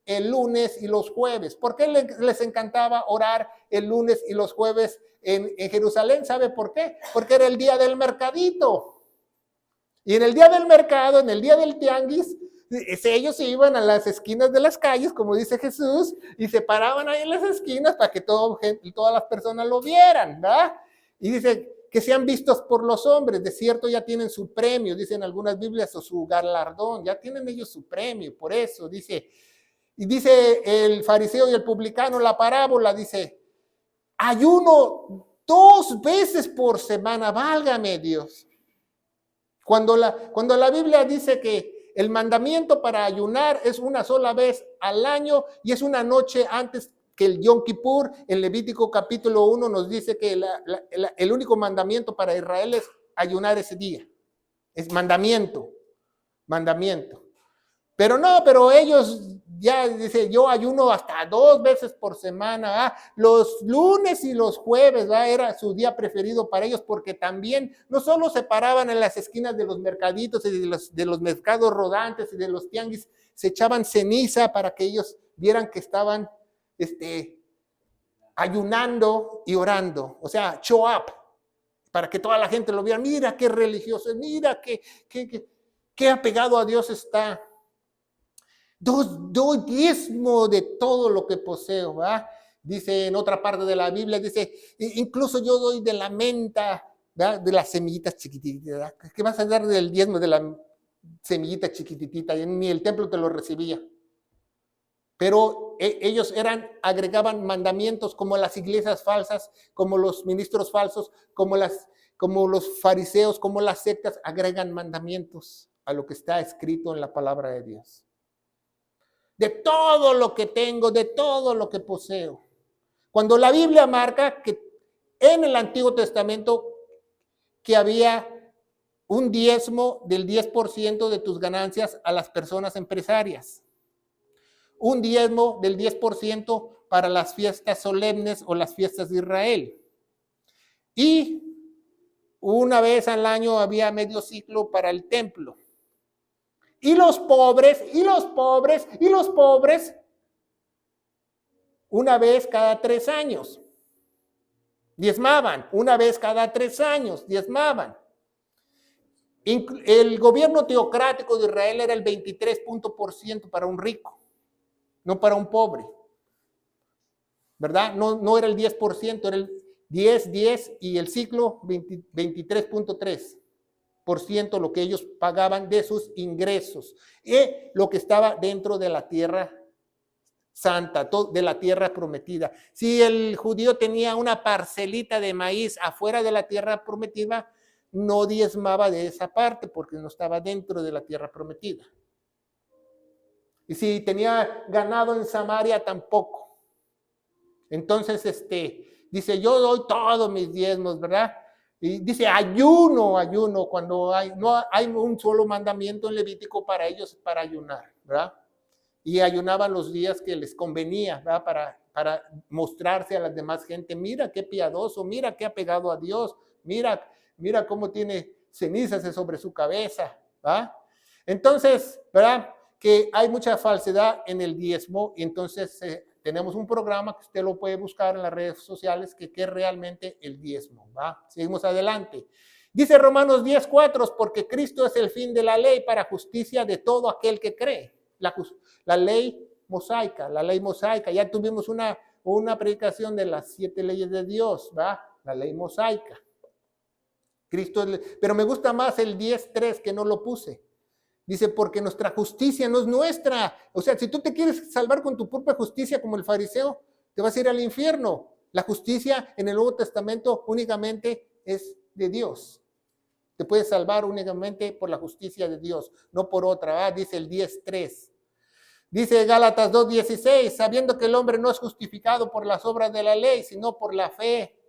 el lunes y los jueves. ¿Por qué les encantaba orar el lunes y los jueves en Jerusalén? ¿Sabe por qué? Porque era el día del mercadito. Y en el día del mercado, en el día del tianguis, ellos se iban a las esquinas de las calles, como dice Jesús, y se paraban ahí en las esquinas para que todas las personas lo vieran, ¿verdad? Y dice que sean vistos por los hombres, de cierto ya tienen su premio, dicen algunas Biblias, o su galardón, ya tienen ellos su premio, por eso dice. Y dice el fariseo y el publicano, la parábola, dice, ayuno 2 veces por semana, válgame Dios. Cuando la Biblia dice que el mandamiento para ayunar es una sola vez al año y es una noche antes que el Yom Kippur, en Levítico capítulo 1 nos dice que el único mandamiento para Israel es ayunar ese día. Es mandamiento. Pero ellos ya dice, yo ayuno hasta 2 veces por semana, los lunes y los jueves, era su día preferido para ellos, porque también no solo se paraban en las esquinas de los mercaditos y de los mercados rodantes y de los tianguis, se echaban ceniza para que ellos vieran que estaban ayunando y orando, o sea, show up, para que toda la gente lo viera, mira qué religioso, mira qué apegado a Dios está. Doy diezmo de todo lo que poseo, ¿verdad? Dice en otra parte de la Biblia, dice, incluso yo doy de la menta, ¿verdad? De las semillitas chiquititas, ¿verdad? ¿Qué vas a dar del diezmo de la semillita chiquititita? Ni el templo te lo recibía. Pero ellos agregaban mandamientos como las iglesias falsas, como los ministros falsos, como los fariseos, como las sectas, agregan mandamientos a lo que está escrito en la palabra de Dios. De todo lo que tengo, de todo lo que poseo. Cuando la Biblia marca que en el Antiguo Testamento que había un diezmo del 10% de tus ganancias a las personas empresarias. Un diezmo del 10% para las fiestas solemnes o las fiestas de Israel. Y una vez al año había medio ciclo para el templo. Y los pobres, una vez cada 3 años, diezmaban, una vez cada 3 años, diezmaban. El gobierno teocrático de Israel era el 23% para un rico, no para un pobre, ¿verdad? No era el 10%, era el 10 y el ciclo 23.3%. Lo que ellos pagaban de sus ingresos y lo que estaba dentro de la tierra santa, de la tierra prometida. Si el judío tenía una parcelita de maíz afuera de la tierra prometida, no diezmaba de esa parte porque no estaba dentro de la tierra prometida. Y si tenía ganado en Samaria, tampoco. Entonces, dice, yo doy todos mis diezmos, ¿verdad? Y dice, ayuno, cuando no hay un solo mandamiento en Levítico para ellos, para ayunar, ¿verdad? Y ayunaban los días que les convenía, ¿verdad? Para mostrarse a la demás gente, mira qué piadoso, mira qué apegado a Dios, mira cómo tiene cenizas sobre su cabeza, ¿verdad? Entonces, ¿verdad? Que hay mucha falsedad en el diezmo, y entonces tenemos un programa que usted lo puede buscar en las redes sociales, que es realmente el diezmo, ¿va? Seguimos adelante. Dice Romanos 10:4, porque Cristo es el fin de la ley para justicia de todo aquel que cree. La ley mosaica, ya tuvimos una predicación de las 7 leyes de Dios, ¿va? La ley mosaica. Pero me gusta más el 10:3 que no lo puse. Dice, porque nuestra justicia no es nuestra. O sea, si tú te quieres salvar con tu propia justicia como el fariseo, te vas a ir al infierno. La justicia en el Nuevo Testamento únicamente es de Dios. Te puedes salvar únicamente por la justicia de Dios, no por otra. Dice el 10:3. Dice Gálatas 2:16, sabiendo que el hombre no es justificado por las obras de la ley, sino por la fe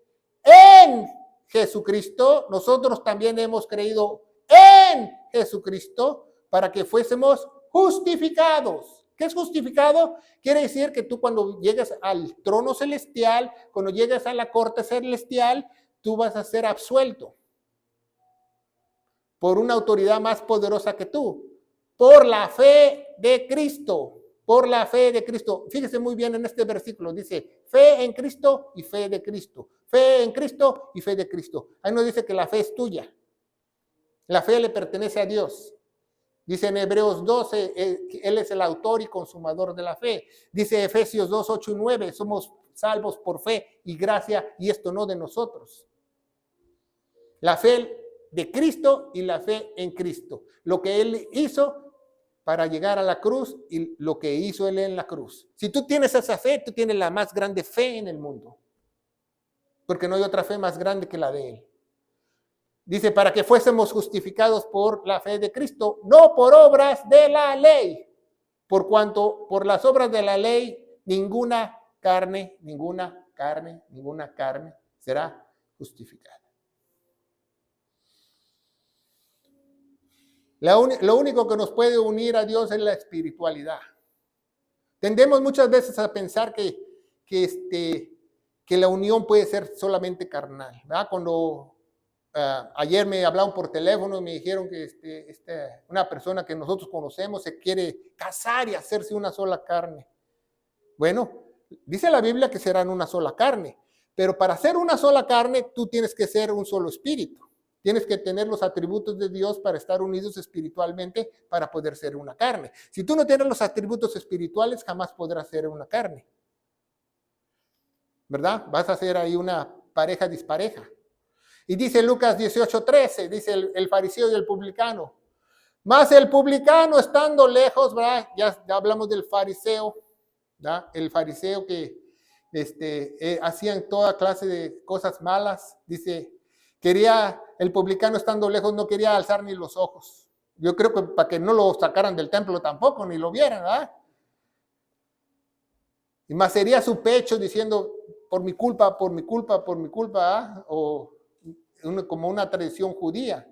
en Jesucristo. Nosotros también hemos creído en Jesucristo para que fuésemos justificados. ¿Qué es justificado? Quiere decir que tú cuando llegues al trono celestial, cuando llegues a la corte celestial, tú vas a ser absuelto por una autoridad más poderosa que tú, por la fe de Cristo, por la fe de Cristo. Fíjese muy bien en este versículo, dice fe en Cristo y fe de Cristo, fe en Cristo y fe de Cristo. Ahí no dice que la fe es tuya, la fe le pertenece a Dios. Dice en Hebreos 12, Él es el autor y consumador de la fe. Dice Efesios 2, 8 y 9, somos salvos por fe y gracia, y esto no de nosotros. La fe de Cristo y la fe en Cristo. Lo que Él hizo para llegar a la cruz y lo que hizo Él en la cruz. Si tú tienes esa fe, tú tienes la más grande fe en el mundo. Porque no hay otra fe más grande que la de Él. Dice, para que fuésemos justificados por la fe de Cristo, no por obras de la ley. Por cuanto por las obras de la ley, ninguna carne será justificada. Lo único que nos puede unir a Dios es la espiritualidad. Tendemos muchas veces a pensar que la unión puede ser solamente carnal, ¿verdad? Cuando ayer me hablaron por teléfono y me dijeron que una persona que nosotros conocemos se quiere casar y hacerse una sola carne. Bueno, dice la Biblia que serán una sola carne, pero para ser una sola carne tú tienes que ser un solo espíritu. Tienes que tener los atributos de Dios para estar unidos espiritualmente para poder ser una carne. Si tú no tienes los atributos espirituales, jamás podrás ser una carne. ¿Verdad? Vas a ser ahí una pareja dispareja. Y dice Lucas 18:13, dice el fariseo y el publicano. Más el publicano estando lejos, ¿verdad? Ya hablamos del fariseo, ¿verdad? El fariseo que hacían toda clase de cosas malas. Dice, el publicano estando lejos no quería alzar ni los ojos. Yo creo que para que no lo sacaran del templo tampoco, ni lo vieran, ¿verdad? Y más sería su pecho diciendo, por mi culpa, ¿verdad? O como una tradición judía.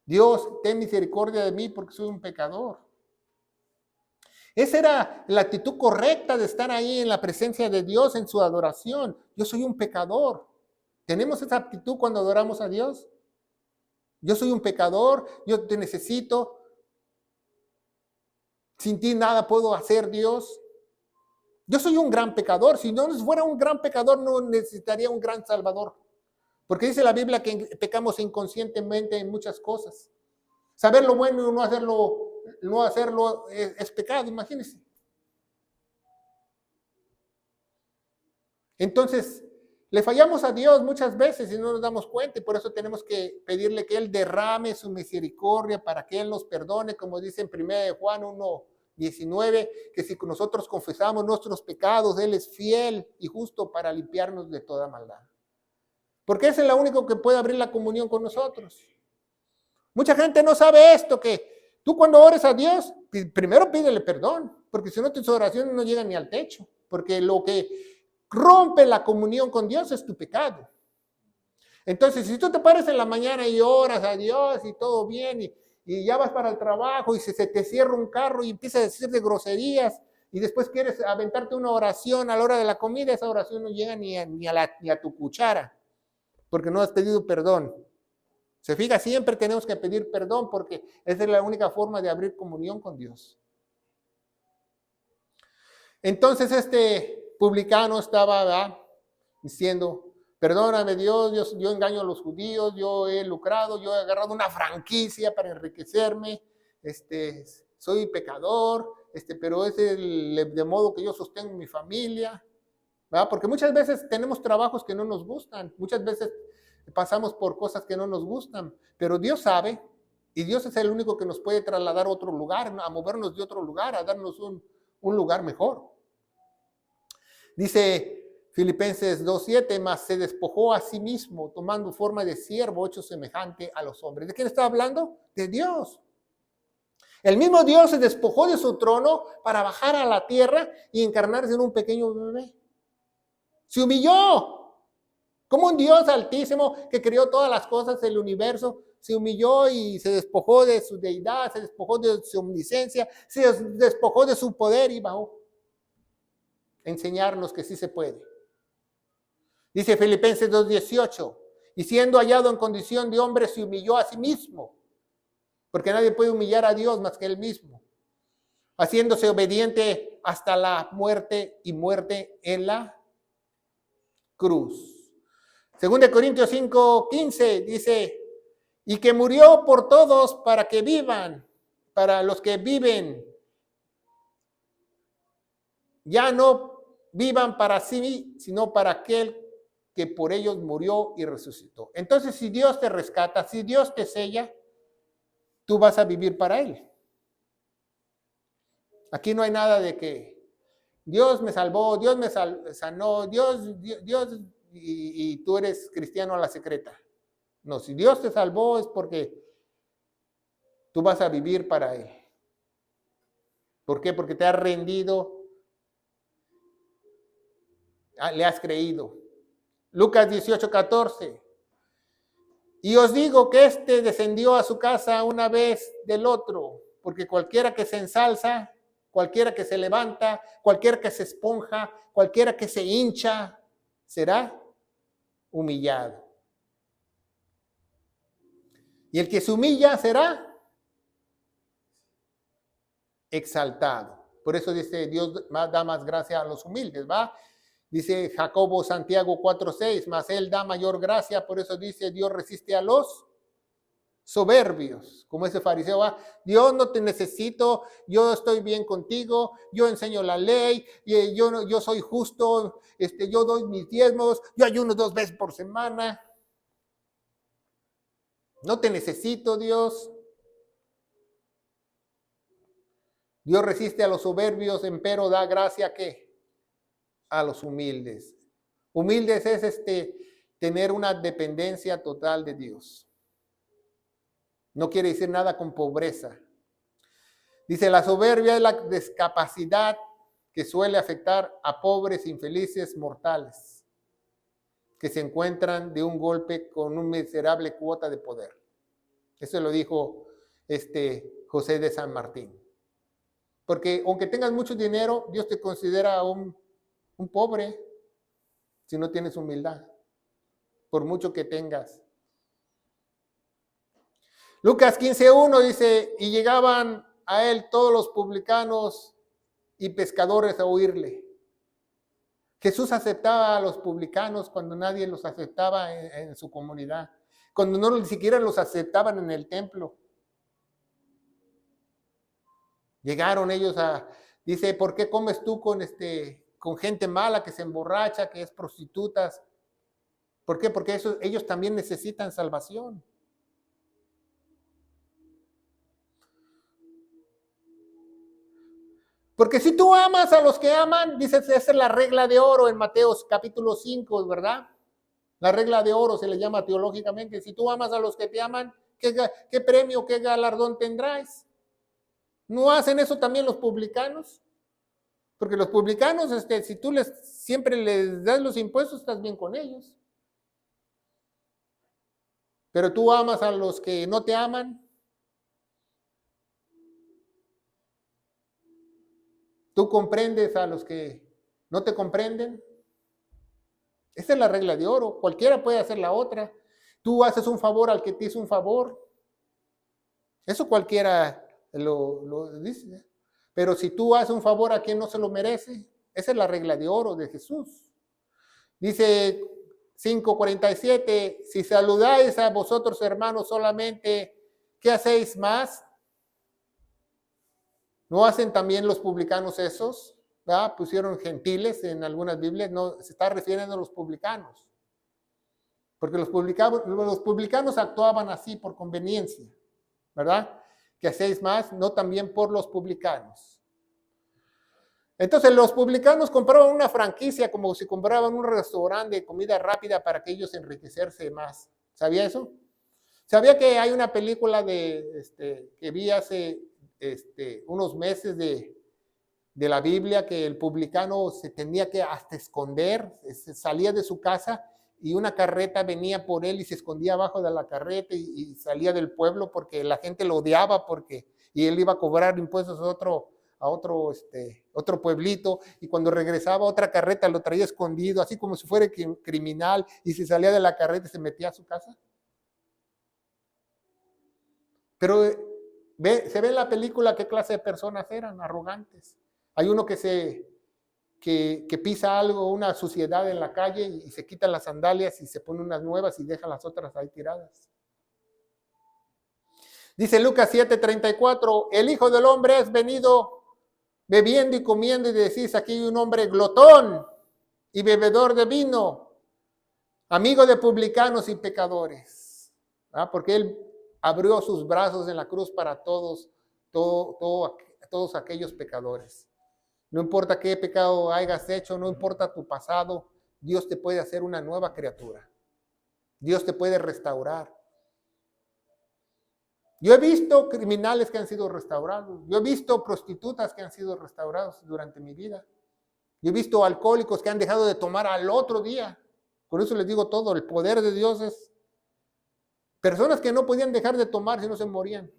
Dios, ten misericordia de mí porque soy un pecador. Esa era la actitud correcta de estar ahí en la presencia de Dios, en su adoración. Yo soy un pecador. ¿Tenemos esa actitud cuando adoramos a Dios? Yo soy un pecador, yo te necesito. Sin ti nada puedo hacer, Dios. Yo soy un gran pecador. Si no fuera un gran pecador, no necesitaría un gran salvador. Porque dice la Biblia que pecamos inconscientemente en muchas cosas. Saber lo bueno y no hacerlo es pecado, imagínense. Entonces, le fallamos a Dios muchas veces y no nos damos cuenta, y por eso tenemos que pedirle que Él derrame su misericordia para que Él nos perdone, como dice en 1 Juan 1:19, que si nosotros confesamos nuestros pecados, Él es fiel y justo para limpiarnos de toda maldad. porque es el único que puede abrir la comunión con nosotros. Mucha gente no sabe esto, que tú cuando ores a Dios, primero pídele perdón, porque si no tus oraciones no llegan ni al techo, porque lo que rompe la comunión con Dios es tu pecado. Entonces, si tú te paras en la mañana y oras a Dios y todo bien, y ya vas para el trabajo y se te cierra un carro y empiezas a decir de groserías, y después quieres aventarte una oración a la hora de la comida, esa oración no llega ni a tu cuchara, porque no has pedido perdón. Se fija, siempre tenemos que pedir perdón porque esa es la única forma de abrir comunión con Dios. Entonces este publicano estaba diciendo, perdóname Dios, yo engaño a los judíos, yo he lucrado, yo he agarrado una franquicia para enriquecerme, soy pecador, pero es de modo que yo sostengo mi familia, ¿verdad? Porque muchas veces tenemos trabajos que no nos gustan, muchas veces pasamos por cosas que no nos gustan, pero Dios sabe, y Dios es el único que nos puede trasladar a otro lugar, a movernos de otro lugar, a darnos un lugar mejor. Dice Filipenses 2:7, mas se despojó a sí mismo, tomando forma de siervo, hecho semejante a los hombres. ¿De quién está hablando? De Dios. El mismo Dios se despojó de su trono para bajar a la tierra y encarnarse en un pequeño bebé. Se humilló. Como un Dios altísimo que creó todas las cosas del universo, se humilló y se despojó de su deidad, se despojó de su omnisciencia, se despojó de su poder y bajó a enseñarnos que sí se puede. Dice Filipenses 2:18, y siendo hallado en condición de hombre, se humilló a sí mismo, porque nadie puede humillar a Dios más que él mismo, haciéndose obediente hasta la muerte y muerte en la cruz. 2 Corintios 5:15 dice, y que murió por todos para que vivan, para los que viven, ya no vivan para sí, sino para aquel que por ellos murió y resucitó. Entonces, si Dios te rescata, si Dios te sella, tú vas a vivir para Él. Aquí no hay nada de que Dios me salvó, Dios me sanó, Dios y tú eres cristiano a la secreta. No, si Dios te salvó es porque tú vas a vivir para Él. ¿Por qué? Porque te has rendido, le has creído. Lucas 18:14. Y os digo que este descendió a su casa una vez del otro, porque cualquiera que se ensalza, cualquiera que se levanta, cualquiera que se esponja, cualquiera que se hincha, será humillado. Y el que se humilla será exaltado. Por eso dice, Dios da más gracia a los humildes, ¿va? Dice Jacobo Santiago 4:6, mas él da mayor gracia, por eso dice, Dios resiste a los soberbios, como ese fariseo, va, Dios no te necesito, yo estoy bien contigo, yo enseño la ley, y yo soy justo, yo doy mis diezmos, yo ayuno 2 veces por semana. No te necesito, Dios. Dios resiste a los soberbios, empero da gracia ¿a qué? A los humildes. Humildes es tener una dependencia total de Dios. No quiere decir nada con pobreza. Dice, la soberbia es la discapacidad que suele afectar a pobres infelices mortales que se encuentran de un golpe con una miserable cuota de poder. Eso lo dijo José de San Martín. Porque aunque tengas mucho dinero, Dios te considera un pobre si no tienes humildad, por mucho que tengas. Lucas 15:1 dice, y llegaban a él todos los publicanos y pescadores a oírle. Jesús aceptaba a los publicanos cuando nadie los aceptaba en su comunidad, cuando no ni siquiera los aceptaban en el templo. Llegaron ellos dice, ¿por qué comes tú con gente mala que se emborracha, que es prostitutas? ¿Por qué? Porque ellos también necesitan salvación. Porque si tú amas a los que aman, dices, esa es la regla de oro en Mateo capítulo 5, ¿verdad? La regla de oro se le llama teológicamente. Si tú amas a los que te aman, ¿qué premio, qué galardón tendrás? ¿No hacen eso también los publicanos? Porque los publicanos, si tú siempre les das los impuestos, estás bien con ellos. Pero tú amas a los que no te aman. Tú comprendes a los que no te comprenden. Esa es la regla de oro. Cualquiera puede hacer la otra. Tú haces un favor al que te hizo un favor. Eso cualquiera lo dice. Pero si tú haces un favor a quien no se lo merece, esa es la regla de oro de Jesús. Dice 5:47, si saludáis a vosotros hermanos solamente, ¿qué hacéis más? ¿No hacen también los publicanos esos? ¿Verdad? Pusieron gentiles en algunas Biblias, no, se está refiriendo a los publicanos. Porque los publicanos actuaban así por conveniencia, ¿verdad? ¿Qué hacéis más? No también por los publicanos. Entonces los publicanos compraban una franquicia como si compraban un restaurante de comida rápida para que ellos enriquecerse más. ¿Sabía eso? ¿Sabía que hay una película que vi hace unos meses de la Biblia que el publicano se tenía que hasta esconder, salía de su casa y una carreta venía por él y se escondía abajo de la carreta y salía del pueblo porque la gente lo odiaba y él iba a cobrar impuestos a otro pueblito, y cuando regresaba otra carreta lo traía escondido, así como si fuera criminal, y se salía de la carreta y se metía a su casa. Pero se ve en la película qué clase de personas eran, arrogantes. Hay uno que pisa algo, una suciedad en la calle y se quita las sandalias y se pone unas nuevas y deja las otras ahí tiradas. Dice Lucas 7:34, el Hijo del Hombre es venido bebiendo y comiendo, y decís, aquí hay un hombre glotón y bebedor de vino, amigo de publicanos y pecadores. Porque él abrió sus brazos en la cruz para todos aquellos pecadores. No importa qué pecado hayas hecho, no importa tu pasado, Dios te puede hacer una nueva criatura. Dios te puede restaurar. Yo he visto criminales que han sido restaurados. Yo he visto prostitutas que han sido restauradas durante mi vida. Yo he visto alcohólicos que han dejado de tomar al otro día. Por eso les digo todo, el poder de Dios es... Personas que no podían dejar de tomar si no se morían.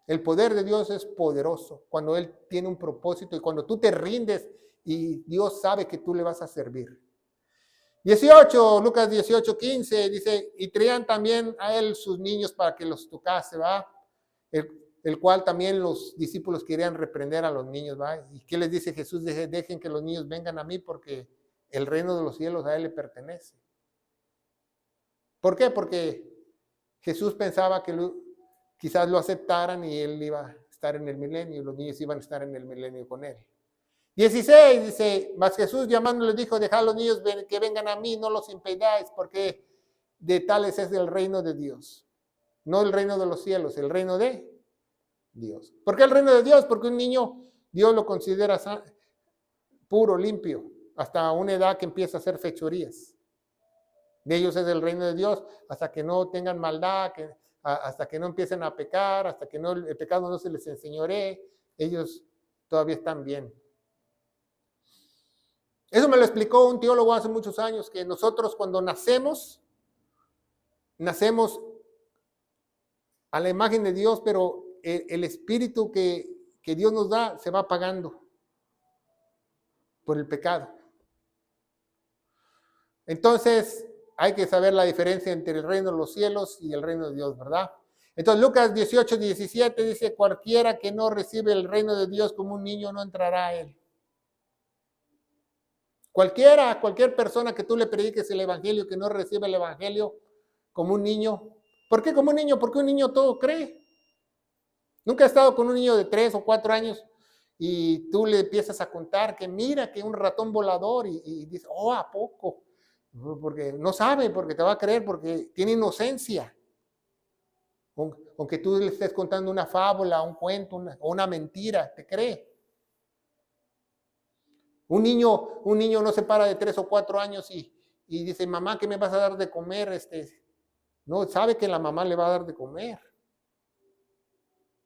El poder de Dios es poderoso cuando Él tiene un propósito y cuando tú te rindes y Dios sabe que tú le vas a servir. 18, Lucas 18:15 dice, y traían también a Él sus niños para que los tocase, ¿va? El cual también los discípulos querían reprender a los niños, ¿va? ¿Y qué les dice Jesús? Dejen que los niños vengan a mí porque el reino de los cielos a Él le pertenece. ¿Por qué? Porque Jesús pensaba que quizás lo aceptaran y Él iba a estar en el milenio, los niños iban a estar en el milenio con Él. 16 dice, mas Jesús llamándoles dijo, dejad a los niños que vengan a mí, no los impedáis, porque de tales es el reino de Dios. No el reino de los cielos, el reino de Dios. ¿Por qué el reino de Dios? Porque un niño, Dios lo considera puro, limpio, hasta una edad que empieza a hacer fechorías. De ellos es el reino de Dios, hasta que no tengan maldad, hasta que no empiecen a pecar, hasta que el pecado no se les enseñoree, ellos todavía están bien. Eso me lo explicó un teólogo hace muchos años, que nosotros cuando nacemos a la imagen de Dios, pero el espíritu que Dios nos da se va apagando por el pecado. Entonces hay que saber la diferencia entre el reino de los cielos y el reino de Dios, ¿verdad? Entonces Lucas 18:17 dice, cualquiera que no recibe el reino de Dios como un niño no entrará a él. Cualquier persona que tú le prediques el evangelio, que no recibe el evangelio como un niño. ¿Por qué como un niño? Porque un niño todo cree. Nunca he estado con un niño de 3 o 4 años y tú le empiezas a contar que mira que un ratón volador y dice, oh, ¿a poco? Porque no sabe, porque te va a creer, porque tiene inocencia. Aunque tú le estés contando una fábula, un cuento o una mentira, te cree. Un niño no se para de 3 o 4 años y dice, mamá, ¿qué me vas a dar de comer? No, sabe que la mamá le va a dar de comer.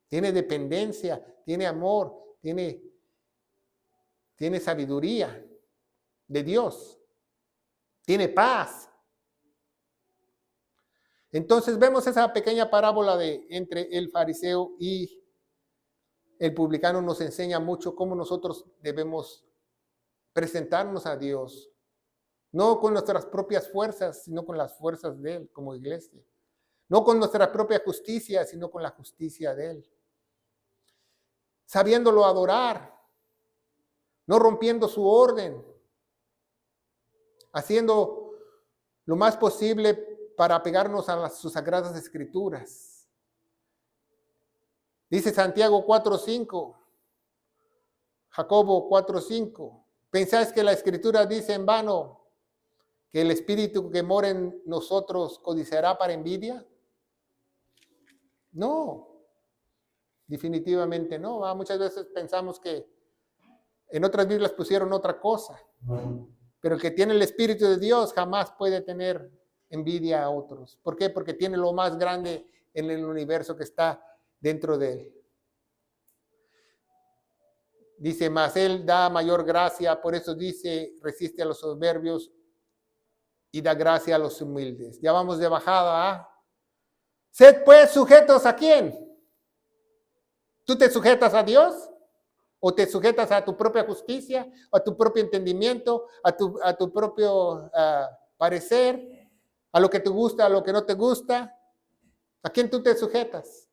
Tiene dependencia, tiene amor, tiene sabiduría de Dios, tiene paz. Entonces vemos esa pequeña parábola entre el fariseo y el publicano. Nos enseña mucho cómo nosotros debemos presentarnos a Dios, no con nuestras propias fuerzas, sino con las fuerzas de Él como iglesia. No con nuestra propia justicia, sino con la justicia de Él. Sabiéndolo adorar, no rompiendo su orden, haciendo lo más posible para apegarnos a sus sagradas escrituras. Dice Santiago 4:5, Jacobo 4:5, ¿pensáis que la escritura dice en vano que el espíritu que mora en nosotros codiciará para envidia? No, definitivamente no. Muchas veces pensamos que en otras Biblias pusieron otra cosa, pero el que tiene el Espíritu de Dios jamás puede tener envidia a otros. ¿Por qué? Porque tiene lo más grande en el universo que está dentro de él. Dice, mas Él da mayor gracia, por eso dice, resiste a los soberbios y da gracia a los humildes. Ya vamos de bajada. Sed pues sujetos ¿a quién? ¿Tú te sujetas a Dios? ¿O te sujetas a tu propia justicia, a tu propio entendimiento, a tu propio parecer, a lo que te gusta, a lo que no te gusta? ¿A quién tú te sujetas?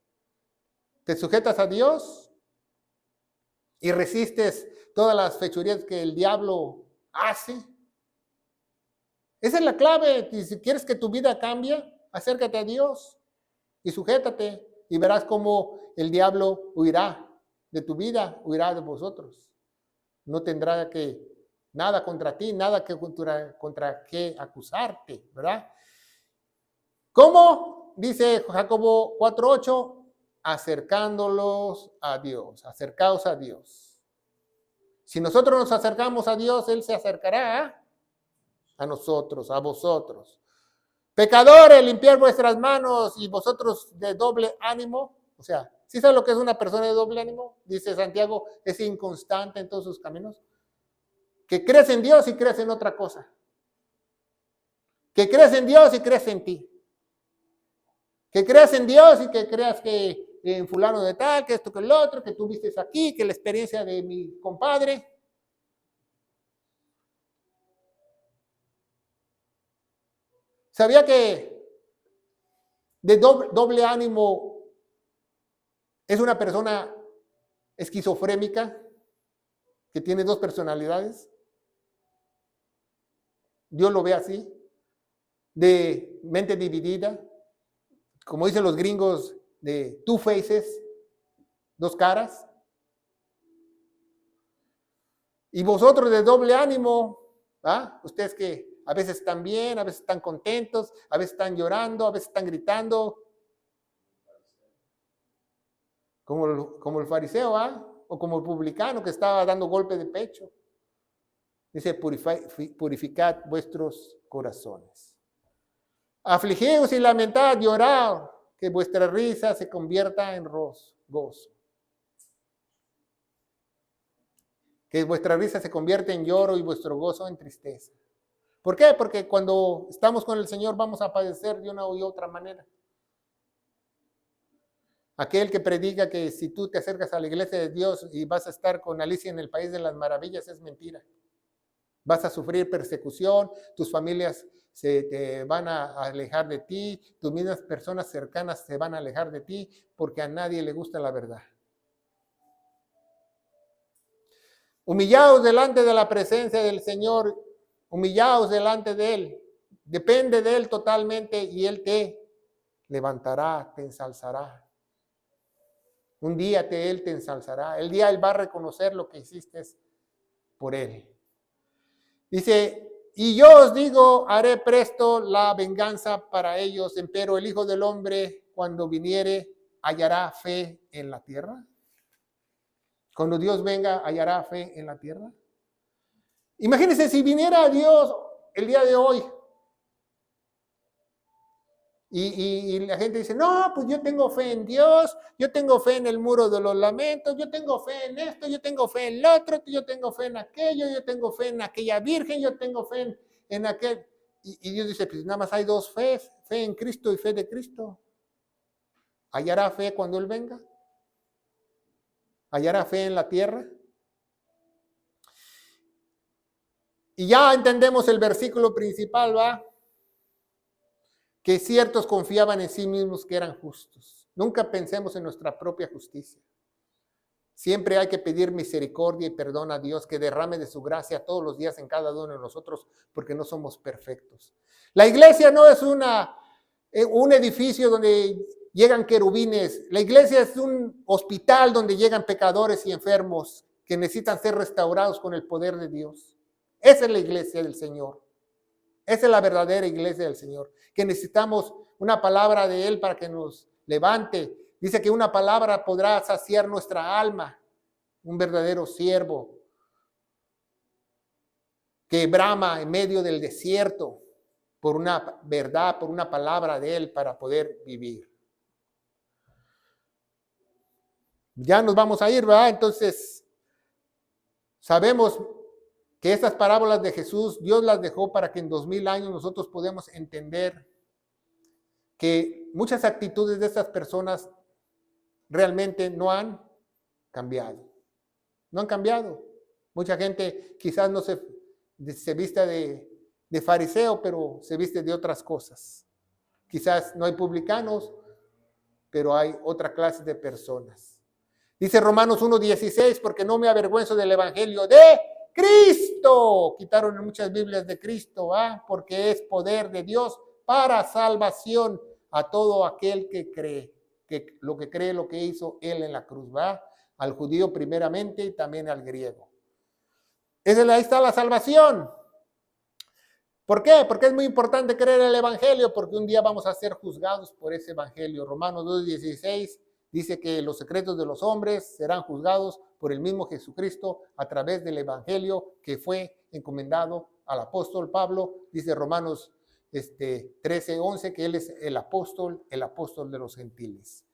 ¿Te sujetas a Dios y resistes todas las fechorías que el diablo hace? Esa es la clave. Y si quieres que tu vida cambie, acércate a Dios y sujétate y verás cómo el diablo huirá de tu vida, huirá de vosotros. No tendrá nada contra ti, nada contra qué acusarte, ¿verdad? ¿Cómo? Dice Jacobo 4:8, acercándolos a Dios, acercaos a Dios. Si nosotros nos acercamos a Dios, Él se acercará a nosotros, a vosotros. Pecadores, limpiad vuestras manos y vosotros de doble ánimo. O sea, ¿sí sabes lo que es una persona de doble ánimo? Dice Santiago, es inconstante en todos sus caminos. Que crees en Dios y crees en otra cosa. Que crees en Dios y crees en ti. Que creas en Dios y que creas que en fulano de tal, que esto, que el otro, que tú vistes aquí, que la experiencia de mi compadre. ¿Sabía que de doble ánimo es una persona esquizofrénica que tiene dos personalidades? Dios lo ve así, de mente dividida, como dicen los gringos, de two faces, dos caras. Y vosotros de doble ánimo, ustedes que a veces están bien, a veces están contentos, a veces están llorando, a veces están gritando, como el fariseo, o como el publicano que estaba dando golpe de pecho. Dice, purificad vuestros corazones. Afligios y lamentad, llorad, que vuestra risa se convierta en gozo. Que vuestra risa se convierta en lloro y vuestro gozo en tristeza. ¿Por qué? Porque cuando estamos con el Señor vamos a padecer de una u otra manera. Aquel que predica que si tú te acercas a la iglesia de Dios y vas a estar con Alicia en el País de las Maravillas es mentira. Vas a sufrir persecución, tus familias se te van a alejar de ti, tus mismas personas cercanas se van a alejar de ti porque a nadie le gusta la verdad. Humillaos delante de la presencia del Señor, humillaos delante de Él, depende de Él totalmente y Él te levantará, te ensalzará. Un día Él te ensalzará, el día Él va a reconocer lo que hiciste por Él. Dice, y yo os digo, haré presto la venganza para ellos, empero el Hijo del Hombre, cuando viniere, hallará fe en la tierra. Cuando Dios venga, hallará fe en la tierra. Imagínense si viniera Dios el día de hoy y la gente dice, no, pues yo tengo fe en Dios, yo tengo fe en el muro de los lamentos, yo tengo fe en esto, yo tengo fe en lo otro, yo tengo fe en aquello, yo tengo fe en aquella virgen, yo tengo fe en aquel. Y Dios dice, pues nada más hay dos fees, fe en Cristo y fe de Cristo. ¿Hallará fe cuando Él venga? ¿Hallará fe en la tierra? Y ya entendemos el versículo principal, ¿va? Que ciertos confiaban en sí mismos que eran justos. Nunca pensemos en nuestra propia justicia. Siempre hay que pedir misericordia y perdón a Dios que derrame de su gracia todos los días en cada uno de nosotros, porque no somos perfectos. La iglesia no es un edificio donde llegan querubines. La iglesia es un hospital donde llegan pecadores y enfermos que necesitan ser restaurados con el poder de Dios. Esa es la iglesia del Señor. Esa es la verdadera iglesia del Señor, que necesitamos una palabra de Él para que nos levante. Dice que una palabra podrá saciar nuestra alma, un verdadero siervo que brama en medio del desierto por una verdad, por una palabra de Él para poder vivir. Ya nos vamos a ir, ¿verdad? Entonces, sabemos que estas parábolas de Jesús, Dios las dejó para que en 2000 años nosotros podamos entender que muchas actitudes de estas personas realmente no han cambiado. No han cambiado. Mucha gente quizás no se vista de fariseo, pero se viste de otras cosas. Quizás no hay publicanos, pero hay otra clase de personas. Dice Romanos 1:16, porque no me avergüenzo del evangelio de Cristo. Quitaron en muchas Biblias de Cristo, porque es poder de Dios para salvación a todo aquel que cree lo que hizo Él en la cruz, al judío primeramente y también al griego. Ahí está la salvación. ¿Por qué? Porque es muy importante creer el evangelio, porque un día vamos a ser juzgados por ese evangelio. Romanos 2:16 dice que los secretos de los hombres serán juzgados por el mismo Jesucristo a través del evangelio que fue encomendado al apóstol Pablo. Dice Romanos 13:11 que él es el apóstol de los gentiles.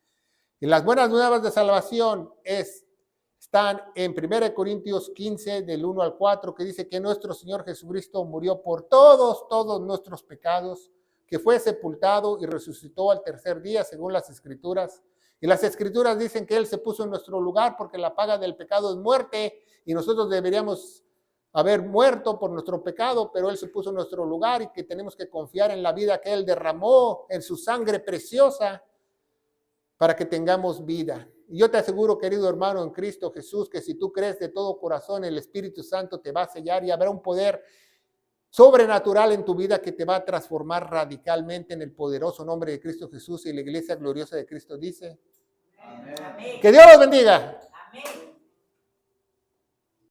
Y las buenas nuevas de salvación están en 1 Corintios 15, del 1 al 4, que dice que nuestro Señor Jesucristo murió por todos nuestros pecados, que fue sepultado y resucitó al tercer día, según las Escrituras. Y las Escrituras dicen que Él se puso en nuestro lugar porque la paga del pecado es muerte y nosotros deberíamos haber muerto por nuestro pecado, pero Él se puso en nuestro lugar y que tenemos que confiar en la vida que Él derramó, en su sangre preciosa, para que tengamos vida. Y yo te aseguro, querido hermano en Cristo Jesús, que si tú crees de todo corazón, el Espíritu Santo te va a sellar y habrá un poder sobrenatural en tu vida que te va a transformar radicalmente en el poderoso nombre de Cristo Jesús. Y la iglesia gloriosa de Cristo dice, amén. Que Dios los bendiga. Amén.